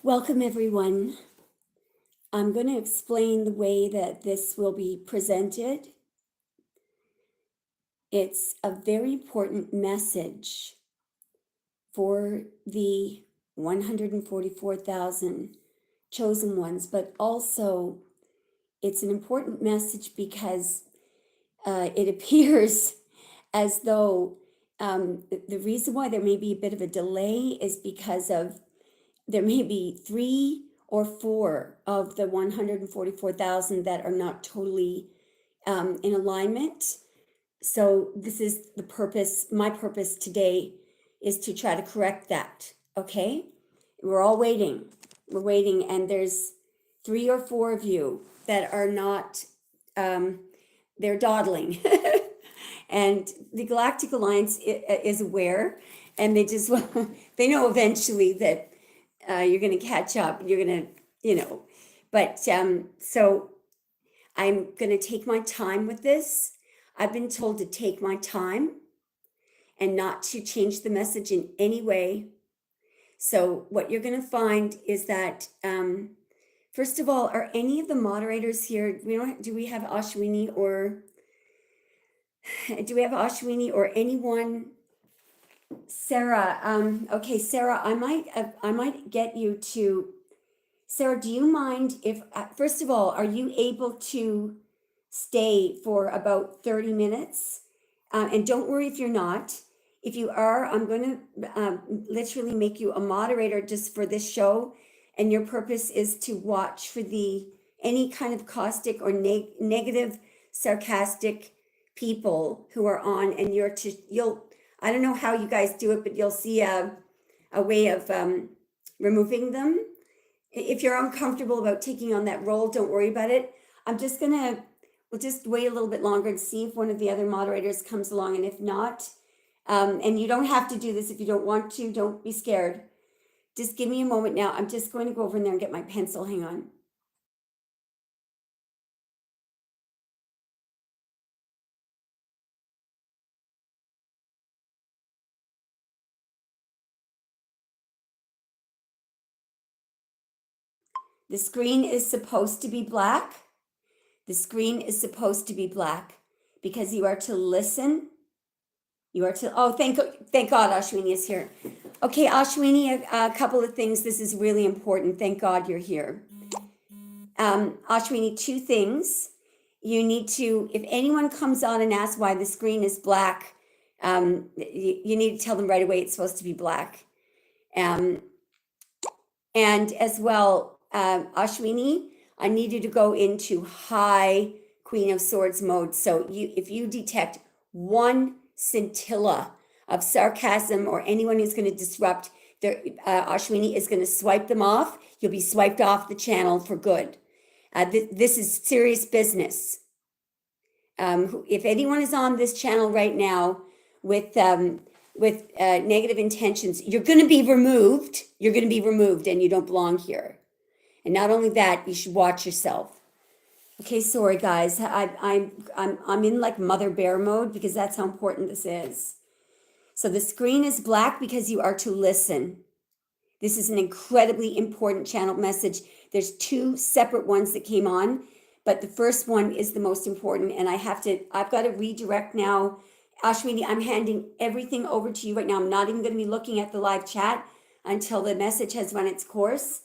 Welcome, everyone. I'm going to explain the way that this will be presented. It's a very important message for the 144,000 chosen ones, but also it's an important message because it appears as though the reason why there may be a bit of a delay is because of there may be 3 or 4 of the 144,000 that are not totally in alignment. So this is the purpose. My purpose today is to try to correct that. Okay, we're all waiting. We're waiting, and there's 3 or 4 of you that are not. They're dawdling, and the Galactic Alliance is aware, and they just they know eventually that you're going to catch up. You're going to, but so I'm going to take my time with this. I've been told to take my time and not to change the message in any way. So what you're going to find is that, first of all, are any of the moderators here? Do we have Ashwini or anyone? Sarah, okay, Sarah, I might get you to, Sarah, do you mind if, first of all, are you able to stay for about 30 minutes? And don't worry if you're not. If you are, I'm going to literally make you a moderator just for this show. And your purpose is to watch for any kind of caustic or negative, sarcastic people who are on, and I don't know how you guys do it, but you'll see a way of removing them. If you're uncomfortable about taking on that role, don't worry about it. We'll just wait a little bit longer and see if one of the other moderators comes along. And if not, and you don't have to do this if you don't want to, don't be scared. Just give me a moment now. I'm just going to go over in there and get my pencil. Hang on. The screen is supposed to be black. The screen is supposed to be black because you are to listen. Thank God Ashwini is here. Okay, Ashwini, a couple of things. This is really important. Thank God you're here. Ashwini, 2 things. You need to, if anyone comes on and asks why the screen is black, you need to tell them right away it's supposed to be black. And as well, Ashwini, I need you to go into high Queen of Swords mode. So if you detect one scintilla of sarcasm or anyone who's going to disrupt, Ashwini is going to swipe them off. You'll be swiped off the channel for good. This is serious business. If anyone is on this channel right now with negative intentions, you're going to be removed. You're going to be removed, and you don't belong here. And not only that, you should watch yourself. Okay, sorry guys. I'm in like Mother Bear mode because that's how important this is. So the screen is black because you are to listen. This is an incredibly important channel message. There's 2 separate ones that came on, but the first one is the most important, and I've got to redirect now. Ashwini, I'm handing everything over to you right now. I'm not even going to be looking at the live chat until the message has run its course.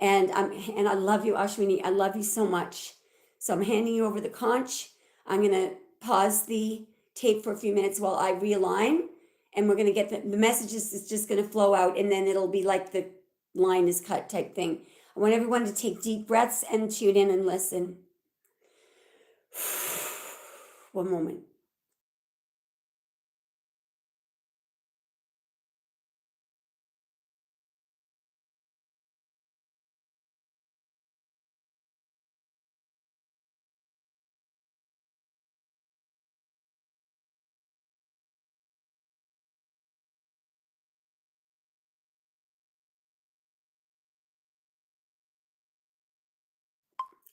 And I love you, Ashwini. I love you so much. So I'm handing you over the conch. I'm going to pause the tape for a few minutes while I realign, and we're going to get the messages is just going to flow out, and then it'll be like the line is cut type thing. I want everyone to take deep breaths and tune in and listen. One moment.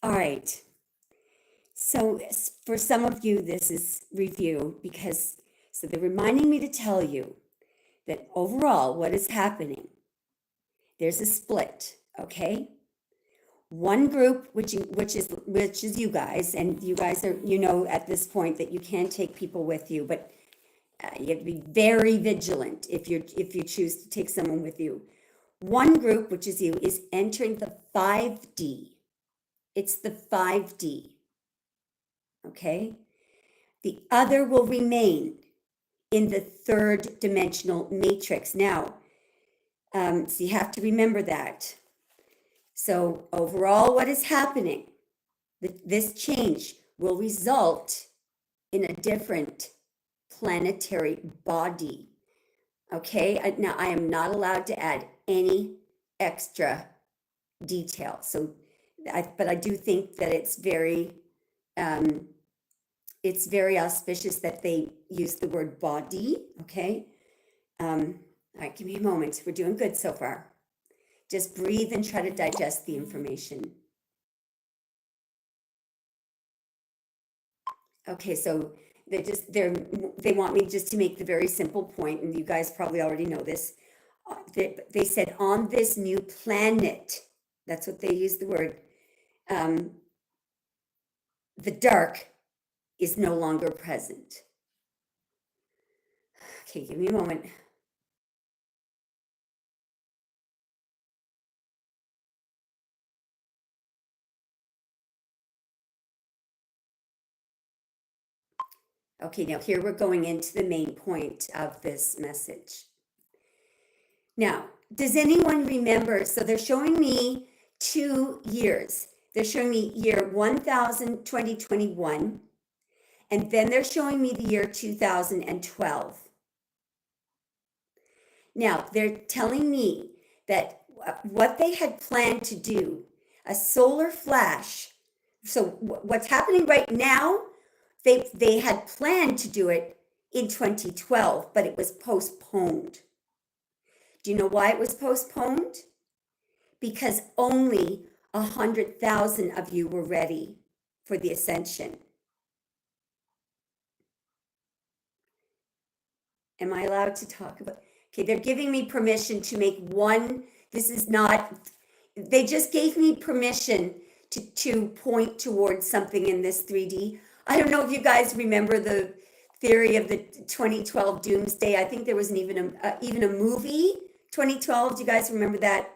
All right. So for some of you, this is review so they're reminding me to tell you that overall what is happening, there's a split. Okay. One group, which is you guys, and you guys are, at this point that you can take people with you, but you have to be very vigilant if you choose to take someone with you. One group, which is you, is entering the 5D. It's the 5D. Okay. The other will remain in the third dimensional matrix. Now, so you have to remember that. So overall, what is happening? This change will result in a different planetary body. Okay, now I am not allowed to add any extra detail. So, but I do think that it's very auspicious that they use the word body. Okay, all right, give me a moment. We're doing good so far. Just breathe and try to digest the information. Okay, so they want me just to make the very simple point, and you guys probably already know this. They said on this new planet, that's what they used the word, the dark is no longer present. Okay, give me a moment. Okay, now here we're going into the main point of this message. Now, does anyone remember? So they're showing me 2 years. They're showing me year 1000, 2021, and then they're showing me the year 2012. Now, they're telling me that what they had planned to do, a solar flash. So what's happening right now, they had planned to do it in 2012, but it was postponed. Do you know why it was postponed? Because only 100,000 of you were ready for the ascension. Am I allowed to talk about? Okay, they're giving me permission to make one. This is not, they just gave me permission to point towards something in this 3D. I don't know if you guys remember the theory of the 2012 doomsday. I think there was even a movie, 2012. Do you guys remember that?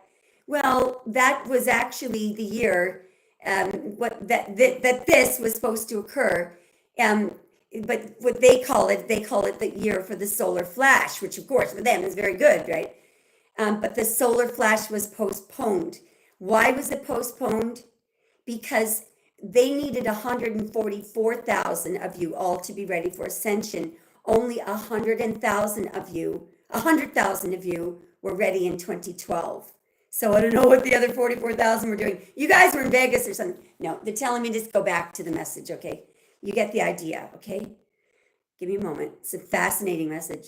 Well, that was actually the year that this was supposed to occur. But what they call it the year for the solar flash, which of course for them is very good, right? But the solar flash was postponed. Why was it postponed? Because they needed 144,000 of you all to be ready for ascension. Only 100,000 of you were ready in 2012. So I don't know what the other 44,000 were doing. You guys were in Vegas or something. No, they're telling me just go back to the message, okay? You get the idea, okay? Give me a moment. It's a fascinating message.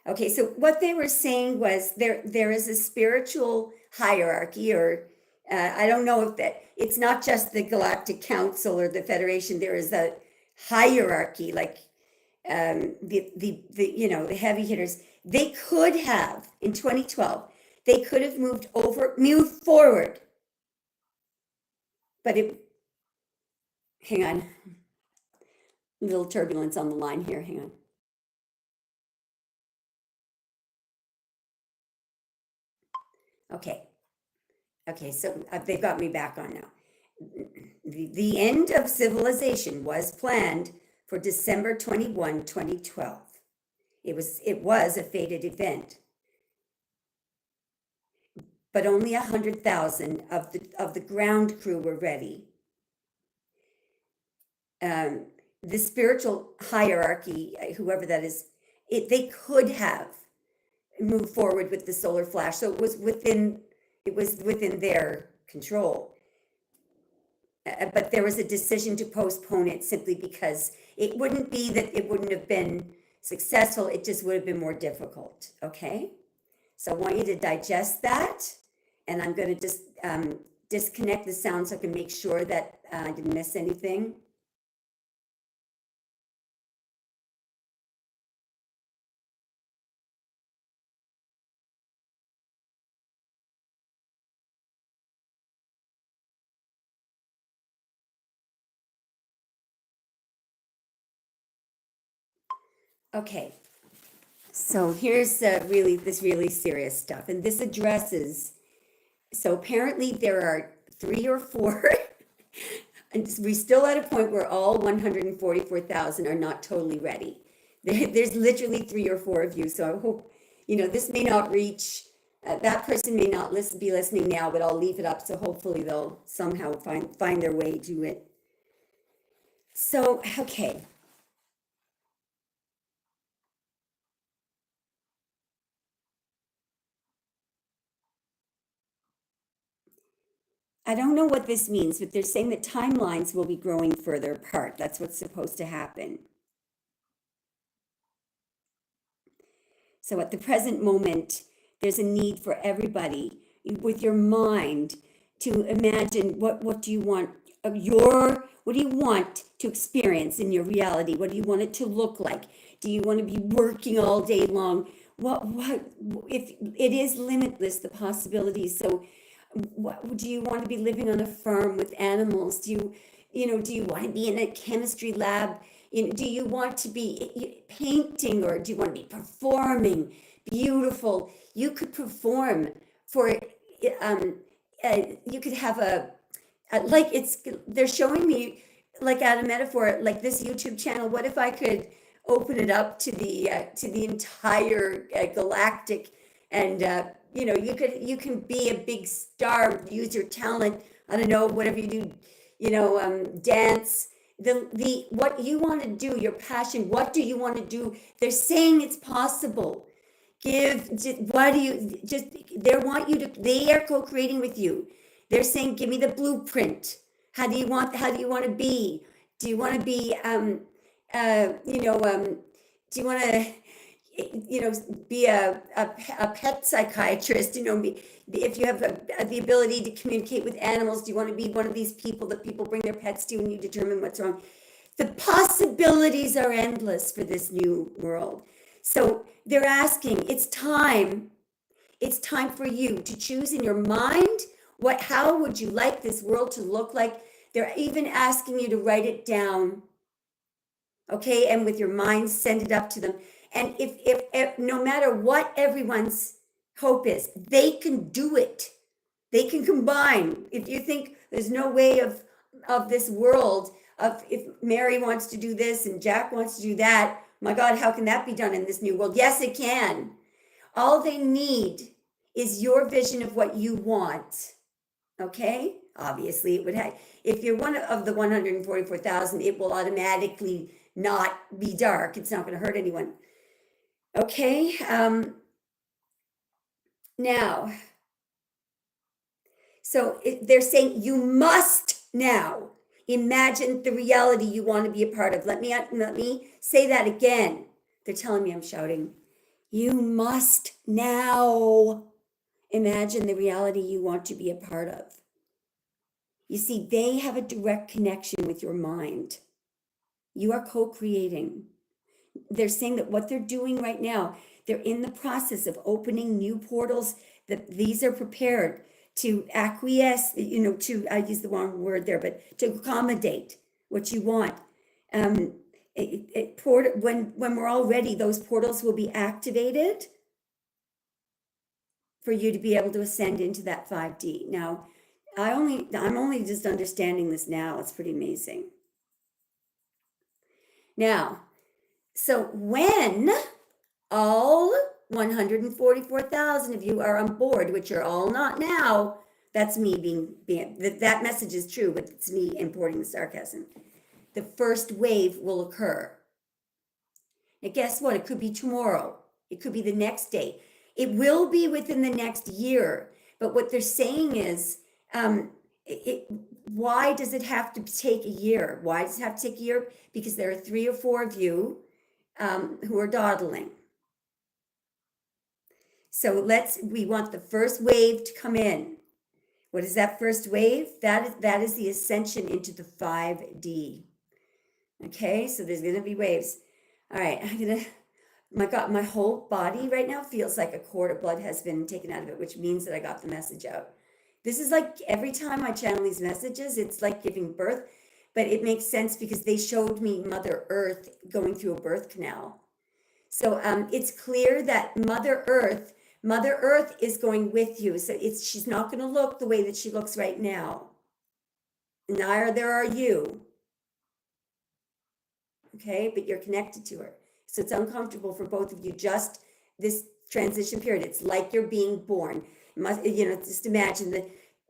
Okay, so what they were saying was there is a spiritual hierarchy, or I don't know if that, it's not just the Galactic Council or the Federation. There is a hierarchy, like the heavy hitters. They could have in 2012. They could have moved forward, but hang on, a little turbulence on the line here. Hang on. Okay, so they've got me back on now. The end of civilization was planned for December 21, 2012. It was a fated event, but only 100,000 of the ground crew were ready. The spiritual hierarchy, whoever that is, they could have moved forward with the solar flash, so it was within their control. But there was a decision to postpone it simply because it wouldn't be that it wouldn't have been successful, it just would have been more difficult. Okay, so I want you to digest that, and I'm going to just disconnect the sound so I can make sure that I didn't miss anything. Okay, so here's really serious stuff, and this addresses. So apparently there are 3 or 4, and we're still at a point where all 144,000 are not totally ready. There's literally 3 or 4 of you, so I hope this may not reach. That person may not be listening now, but I'll leave it up. So hopefully they'll somehow find their way to it. So okay. I don't know what this means, but they're saying that timelines will be growing further apart. That's what's supposed to happen. So at the present moment, there's a need for everybody with your mind to imagine what do you want what do you want to experience in your reality? What do you want it to look like? Do you want to be working all day long? What if it is limitless, the possibilities? So what do you want to be living on a farm with animals? Do you want to be in a chemistry lab? Do you want to be painting, or do you want to be performing? Beautiful. You could perform for you could have like they're showing me like at a metaphor, like this YouTube channel. What if I could open it up to the entire Galactic, and you can be a big star, use your talent. I don't know, whatever you do, dance. The what you want to do, your passion. What do you want to do? They're saying it's possible. Why do you just? They are co-creating with you. They're saying, give me the blueprint. How do you want to be? Do you want to be do you want to be a pet psychiatrist? If you have the ability to communicate with animals, do you want to be one of these people that people bring their pets to and you determine what's wrong? The possibilities are endless for this new world. So they're asking, it's time for you to choose in your mind how would you like this world to look like. They're even asking you to write it down, okay, and with your mind send it up to them. And if no matter what everyone's hope is, they can do it. They can combine. If you think there's no way of this world, of if Mary wants to do this and Jack wants to do that, my God, how can that be done in this new world? Yes, it can. All they need is your vision of what you want. Okay? Obviously, it would have. If you're one of the 144,000, it will automatically not be dark. It's not going to hurt anyone. Okay? Now, so they're saying you must now imagine the reality you want to be a part of. Let me say that again. They're telling me I'm shouting. You must now imagine the reality you want to be a part of. You see, they have a direct connection with your mind. You are co-creating. They're saying that what they're doing right now, they're in the process of opening new portals, that these are prepared to acquiesce, I use the wrong word there, but to accommodate what you want. When we're all ready, those portals will be activated for you to be able to ascend into that 5D. Now, I'm only just understanding this now. It's pretty amazing. Now, so when all 144,000 of you are on board, which are all not now, that's me being that message is true, but it's me importing the sarcasm. The first wave will occur. Now, guess what? It could be tomorrow. It could be the next day. It will be within the next year. But what they're saying is, why does it have to take a year? Why does it have to take a year? Because there are 3 or 4 of you who are dawdling. So we want the first wave to come in. What is that first wave? That is the ascension into the 5D. Okay, so there's going to be waves. All right, my God, my whole body right now feels like a quart of blood has been taken out of it, which means that I got the message out. This is like every time I channel these messages, it's like giving birth, but it makes sense because they showed me Mother Earth going through a birth canal. So it's clear that Mother Earth is going with you. So she's not going to look the way that she looks right now. Neither are you. Okay, but you're connected to her. So it's uncomfortable for both of you. Just this transition period. It's like you're being born. Just imagine the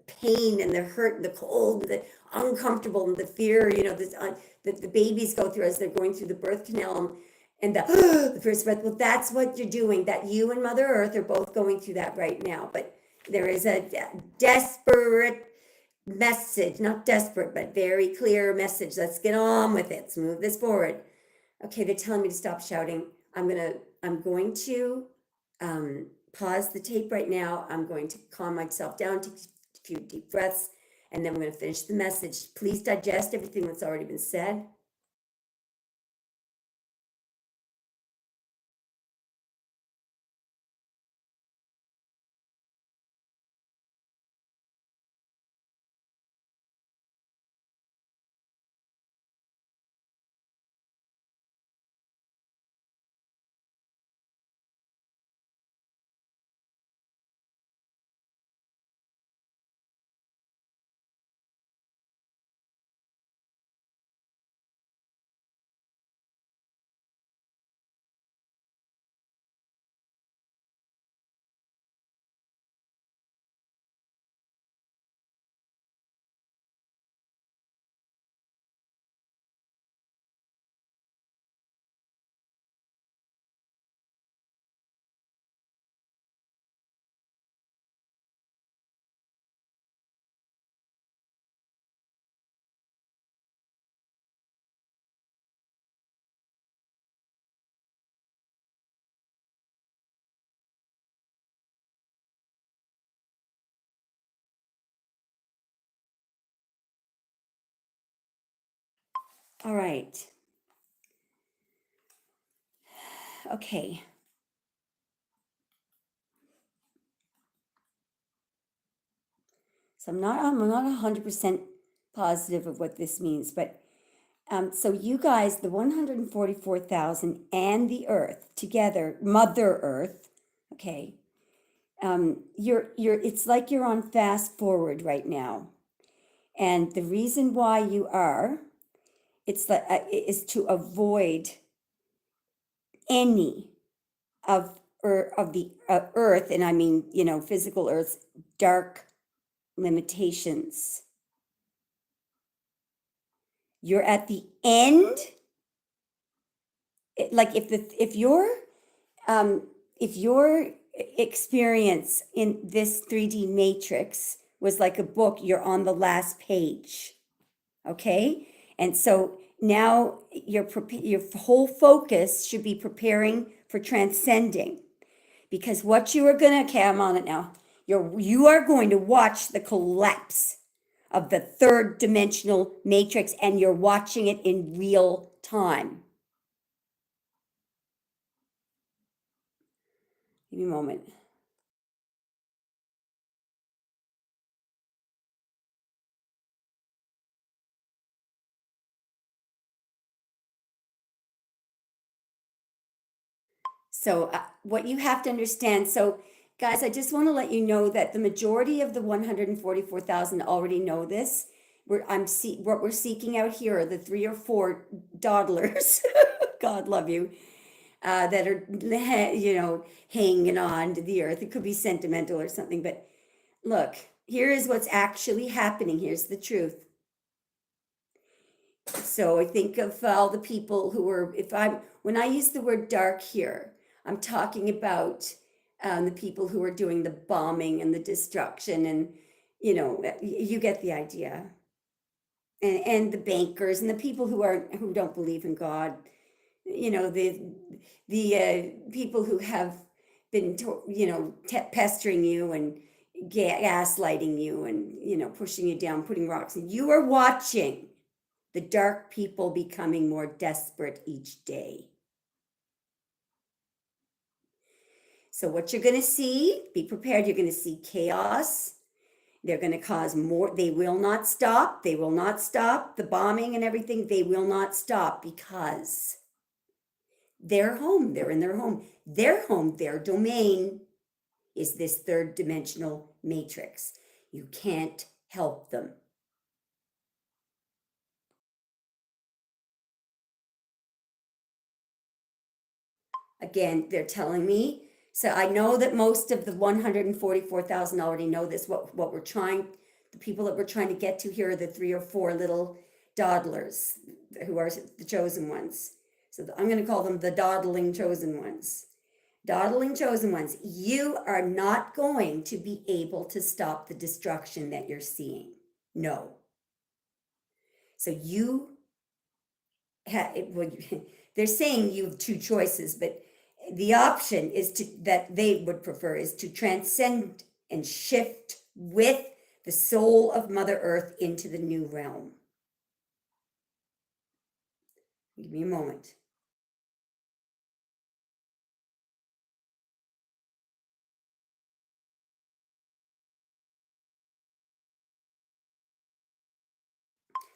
pain and the hurt and the cold and the uncomfortable and the fear, that the babies go through as they're going through the birth canal and the first breath. Well, that's what you're doing. That you and Mother Earth are both going through that right now. But there is a desperate message, not desperate, but very clear message. Let's get on with it. Let's move this forward. Okay, they're telling me to stop shouting. I'm going to pause the tape right now. I'm going to calm myself down, take a few deep breaths, and then we're going to finish the message. Please digest everything that's already been said. All right. Okay. So I'm not 100% positive of what this means, but so you guys, the 144,000 and the Earth together, Mother Earth, okay. It's like you're on fast forward right now, and the reason why you are, is to avoid any of the Earth, and I mean physical Earth's dark limitations. You're at the end. Like if your experience in this 3D matrix was like a book, you're on the last page. Okay? And so now your whole focus should be preparing for transcending. Because what you are going to, okay, I'm on it now. You are going to watch the collapse of the third dimensional matrix, and you're watching it in real time. Give me a moment. So what you have to understand, so guys, I just want to let you know that the majority of the 144,000 already know this. What we're seeking out here are the 3 or 4 dawdlers, God love you, that are, hanging on to the earth. It could be sentimental or something, but look, here is what's actually happening. Here's the truth. So I think of all the people who were, when I use the word dark here, I'm talking about the people who are doing the bombing and the destruction, and you get the idea. And the bankers and the people who don't believe in God, the people who have been pestering you and gaslighting you and pushing you down, putting rocks, and you are watching the dark people becoming more desperate each day. So what you're going to see, be prepared, you're going to see chaos. They're going to cause more. They will not stop. They will not stop the bombing and everything. They will not stop because Their home, they're in their home. Their home, their domain is this third dimensional matrix. You can't help them. Again, they're telling me. So I know that most of the 144,000 already know this. What we're trying, the people that we're trying to get to here are the 3 or 4 little dawdlers who are the chosen ones. So I'm going to call them the dawdling chosen ones. Dawdling chosen ones, you are not going to be able to stop the destruction that you're seeing. No. So you well, they're saying you have 2 choices, but the option is that they would prefer is to transcend and shift with the soul of Mother Earth into the new realm. Give me a moment.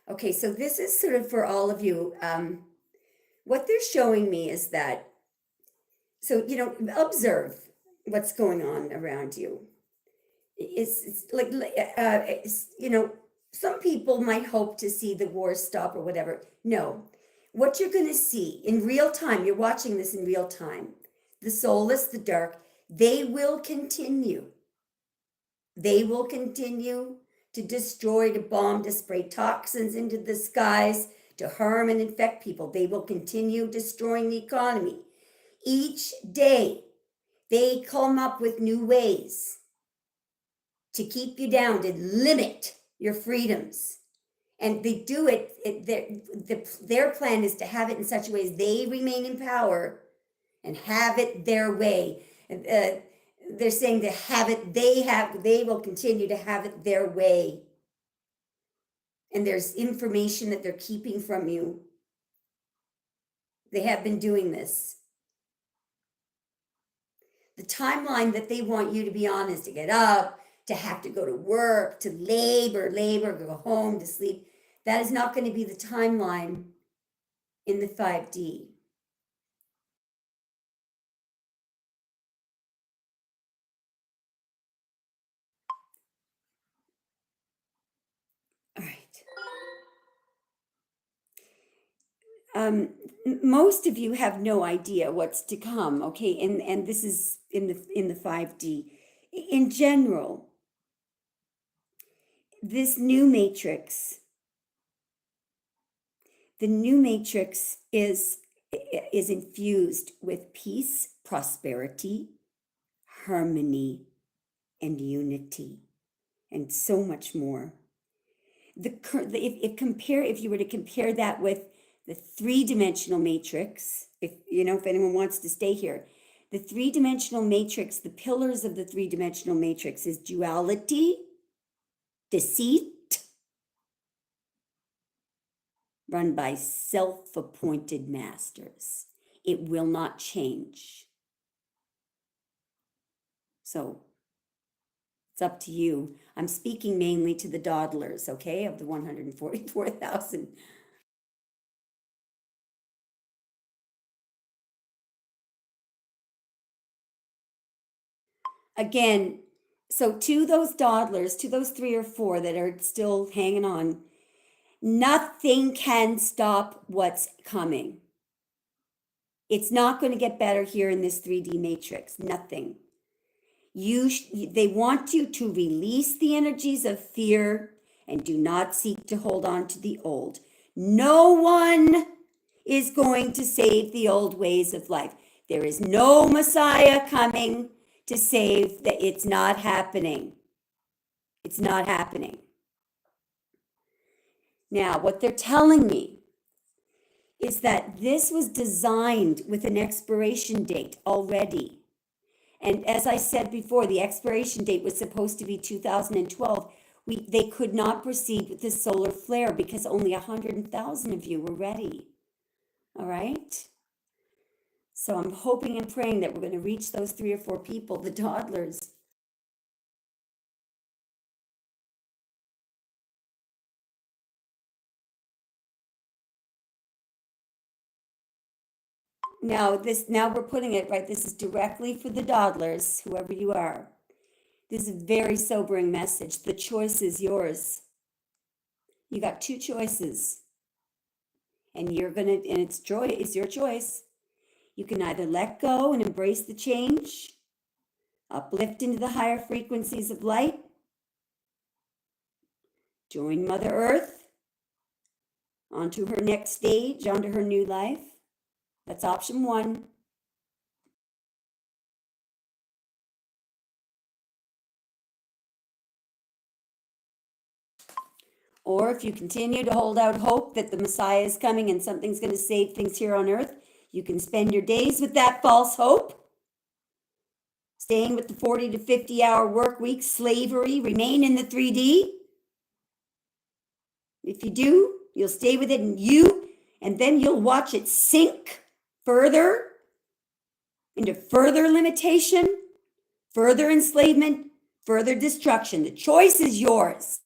Okay, so this is sort of for all of you. What they're showing me is that, so, observe what's going on around you. It's like, some people might hope to see the war stop or whatever. No, what you're going to see in real time, you're watching this in real time, the soulless, the dark, they will continue. They will continue to destroy, to bomb, to spray toxins into the skies, to harm and infect people. They will continue destroying the economy. Each day, they come up with new ways to keep you down, to limit your freedoms. And they do their plan is to have it in such a way as they remain in power and have it their way. They're saying to have it, they will continue to have it their way. And there's information that they're keeping from you. They have been doing this. The timeline that they want you to be on is to get up, to have to go to work, to labor, go home, to sleep. That is not going to be the timeline in the 5D. All right. Most of you have no idea what's to come, okay? And this is in the 5D. In general, this new matrix, the new matrix is infused with peace, prosperity, harmony, and unity, and so much more. If you were to compare that with the 3-dimensional matrix, if anyone wants to stay here, the 3-dimensional matrix, the pillars of the 3-dimensional matrix is duality, deceit, run by self-appointed masters. It will not change. So it's up to you. I'm speaking mainly to the dawdlers, okay, of the 144,000. Again, so to those dawdlers, to those 3 or 4 that are still hanging on, nothing can stop what's coming. It's not going to get better here in this 3D matrix. Nothing. They want you to release the energies of fear and do not seek to hold on to the old. No one is going to save the old ways of life. There is no Messiah coming to save that. It's not happening. It's not happening. Now, what they're telling me is that this was designed with an expiration date already. And as I said before, the expiration date was supposed to be 2012. They could not proceed with the solar flare because only 100,000 of you were ready. All right? So I'm hoping and praying that we're going to reach those 3 or 4 people, the toddlers. now we're putting it right. This is directly for the dawdlers, whoever you are. This is a very sobering message. The choice is yours. You got two choices. And it's your choice. You can either let go and embrace the change, uplift into the higher frequencies of light, join Mother Earth onto her next stage, onto her new life. That's option one. Or if you continue to hold out hope that the Messiah is coming and something's going to save things here on earth, you can spend your days with that false hope, staying with the 40 to 50 hour work week, slavery, remain in the 3D. If you do, you'll stay with it and then you'll watch it sink further into further limitation, further enslavement, further destruction. The choice is yours.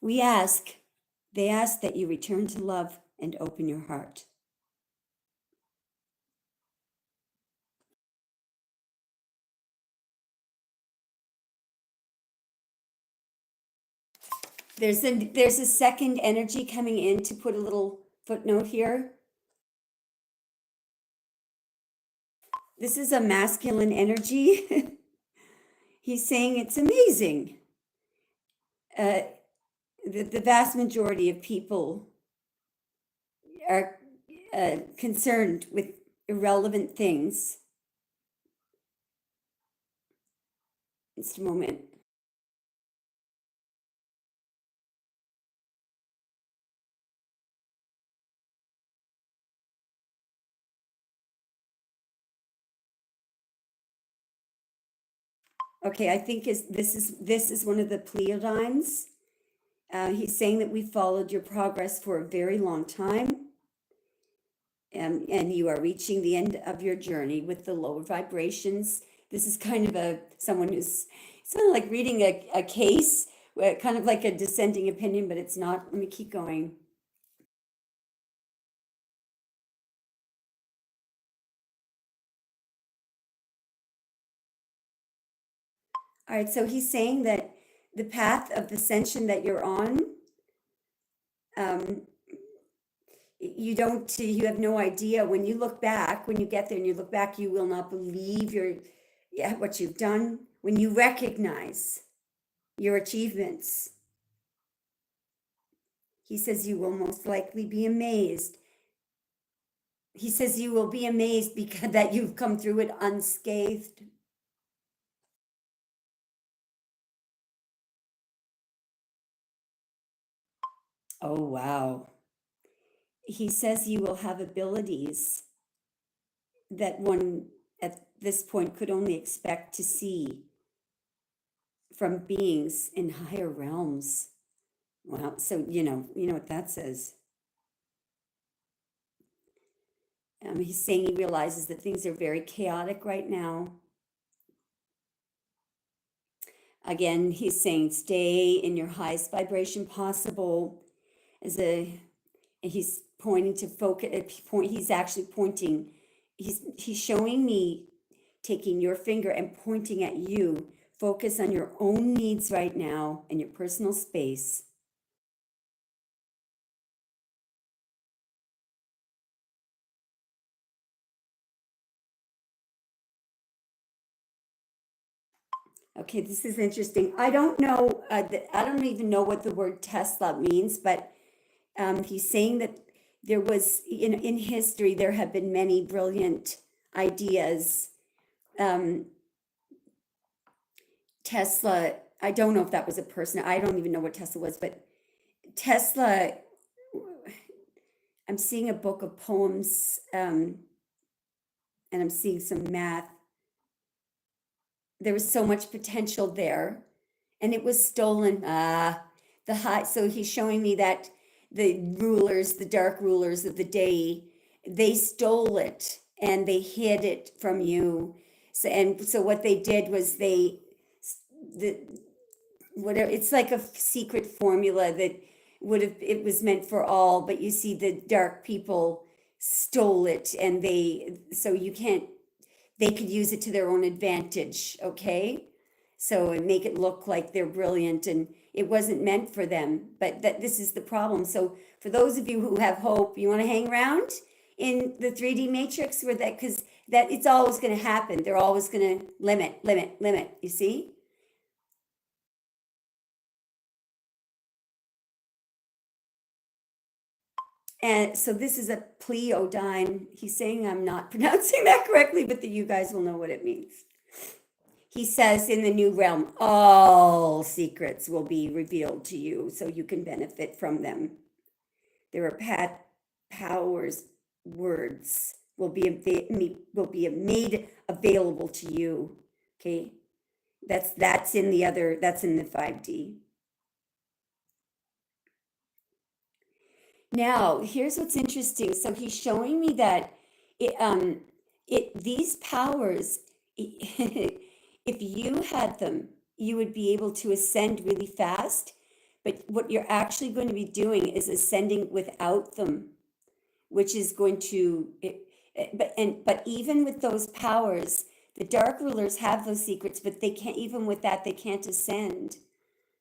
They ask that you return to love and open your heart. There's a second energy coming in, to put a little footnote here. This is a masculine energy. He's saying it's amazing. The vast majority of people are concerned with irrelevant things. Just a moment. Okay, I think this is one of the Pleiadians. He's saying that we followed your progress for a very long time, and you are reaching the end of your journey with the lower vibrations. This is kind of someone who's, it's kind of like reading a case, kind of like a dissenting opinion, but it's not. Let me keep going. All right, so he's saying that the path of ascension that you're on, you have no idea. When you look back, when you get there and you look back, you will not believe what you've done. When you recognize your achievements, he says you will most likely be amazed. He says you will be amazed because that you've come through it unscathed. Oh, wow. He says you will have abilities that one at this point could only expect to see from beings in higher realms. Wow. So, you know what that says. He's saying he realizes that things are very chaotic right now. Again, he's saying stay in your highest vibration possible. He's pointing to focus. He's actually pointing. He's showing me, taking your finger and pointing at you. Focus on your own needs right now and your personal space. Okay, this is interesting. I don't know. I don't even know what the word Tesla means, but he's saying that there was, in history, there have been many brilliant ideas. Tesla, I don't know if that was a person. I don't even know what Tesla was, but Tesla, I'm seeing a book of poems, and I'm seeing some math. There was so much potential there, and it was stolen. So he's showing me that the dark rulers of the day, they stole it and they hid it from you. So what they did was they the whatever, it's like a secret formula that it was meant for all, but you see the dark people stole it, and so you can't, they could use it to their own advantage, okay? So and make it look like they're brilliant, and it wasn't meant for them. But this is the problem. So for those of you who have hope, you want to hang around in the 3D matrix where that, because that it's always going to happen. They're always going to limit. You see? And so this is a Pleodine. He's saying I'm not pronouncing that correctly, but you guys will know what it means. He says in the new realm, all secrets will be revealed to you so you can benefit from them. There are powers, words will be made available to you. Okay. That's in the 5D. Now, here's what's interesting. So he's showing me that these powers, if you had them, you would be able to ascend really fast. But what you're actually going to be doing is ascending without them, which is going to, but even with those powers, the dark rulers have those secrets, but they can't, even with that, they can't ascend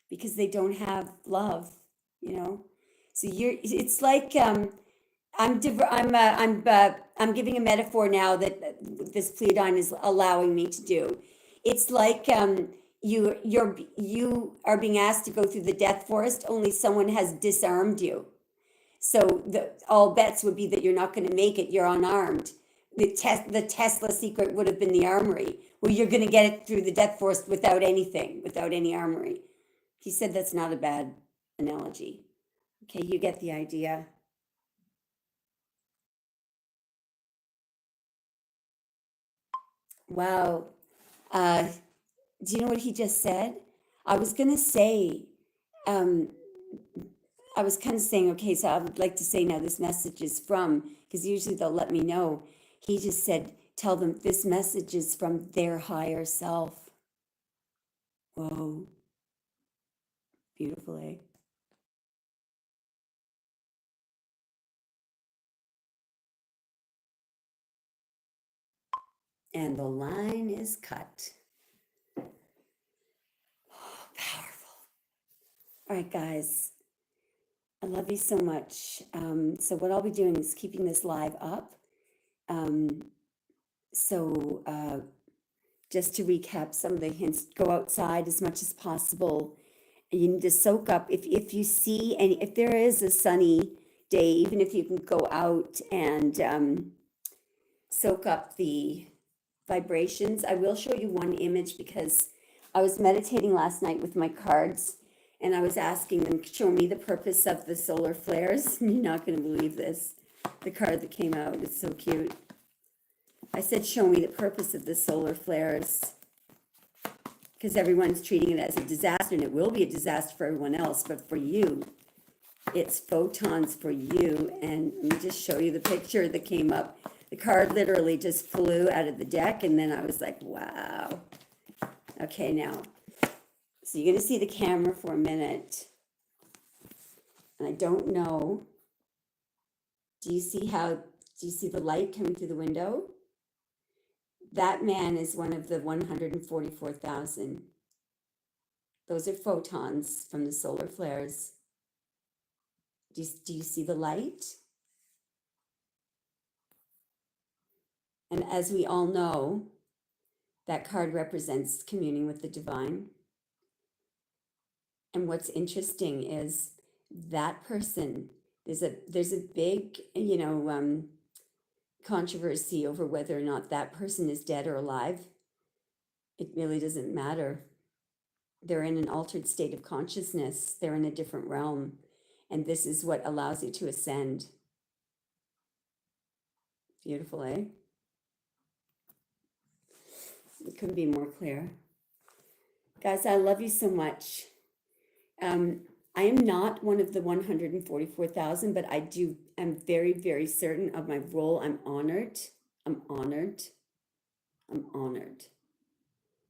because they don't have love, you know? So it's like, I'm giving a metaphor now that this Pleiadion is allowing me to do. It's like you are being asked to go through the death forest, only someone has disarmed you. So all bets would be that you're not going to make it. You're unarmed. The Tesla secret would have been the armory, where you're going to get it through the death forest without anything, without any armory. He said that's not a bad analogy. Okay, you get the idea. Wow. Do you know what he just said? I was going to say, I was kind of saying, okay, so I would like to say now this message is from, because usually they'll let me know. He just said, tell them this message is from their higher self. Whoa. Beautiful, eh? And the line is cut. Oh, powerful. All right, guys. I love you so much. So what I'll be doing is keeping this live up. Just to recap some of the hints, go outside as much as possible. You need to soak up. If you see any, if there is a sunny day, even if you can go out and soak up the vibrations. I will show you one image because I was meditating last night with my cards and I was asking them, show me the purpose of the solar flares. You're not going to believe this. The card that came out, it's so cute. I said, show me the purpose of the solar flares, because everyone's treating it as a disaster, and it will be a disaster for everyone else, but for you, it's photons for you. And let me just show you the picture that came up. The card literally just flew out of the deck, and then I was like, wow. Okay, now, so you're going to see the camera for a minute. And I don't know. Do you see the light coming through the window? That man is one of the 144,000. Those are photons from the solar flares. Do you see the light? And as we all know, that card represents communing with the divine. And what's interesting is that person, there's a big, controversy over whether or not that person is dead or alive. It really doesn't matter. They're in an altered state of consciousness. They're in a different realm. And this is what allows you to ascend. Beautiful, eh? It couldn't be more clear. Guys, I love you so much. I am not one of the 144,000, but I'm very, very certain of my role. I'm honored.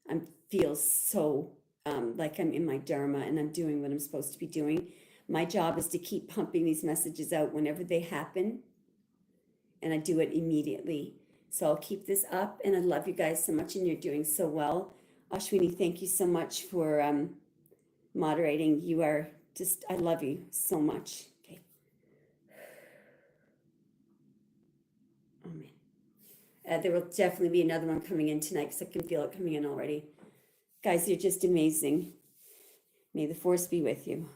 I feel so like I'm in my dharma and I'm doing what I'm supposed to be doing. My job is to keep pumping these messages out whenever they happen, and I do it immediately. So I'll keep this up, and I love you guys so much, and you're doing so well. Ashwini, thank you so much for moderating. You are just, I love you so much. Okay. Oh man. There will definitely be another one coming in tonight because I can feel it coming in already. Guys, you're just amazing. May the force be with you.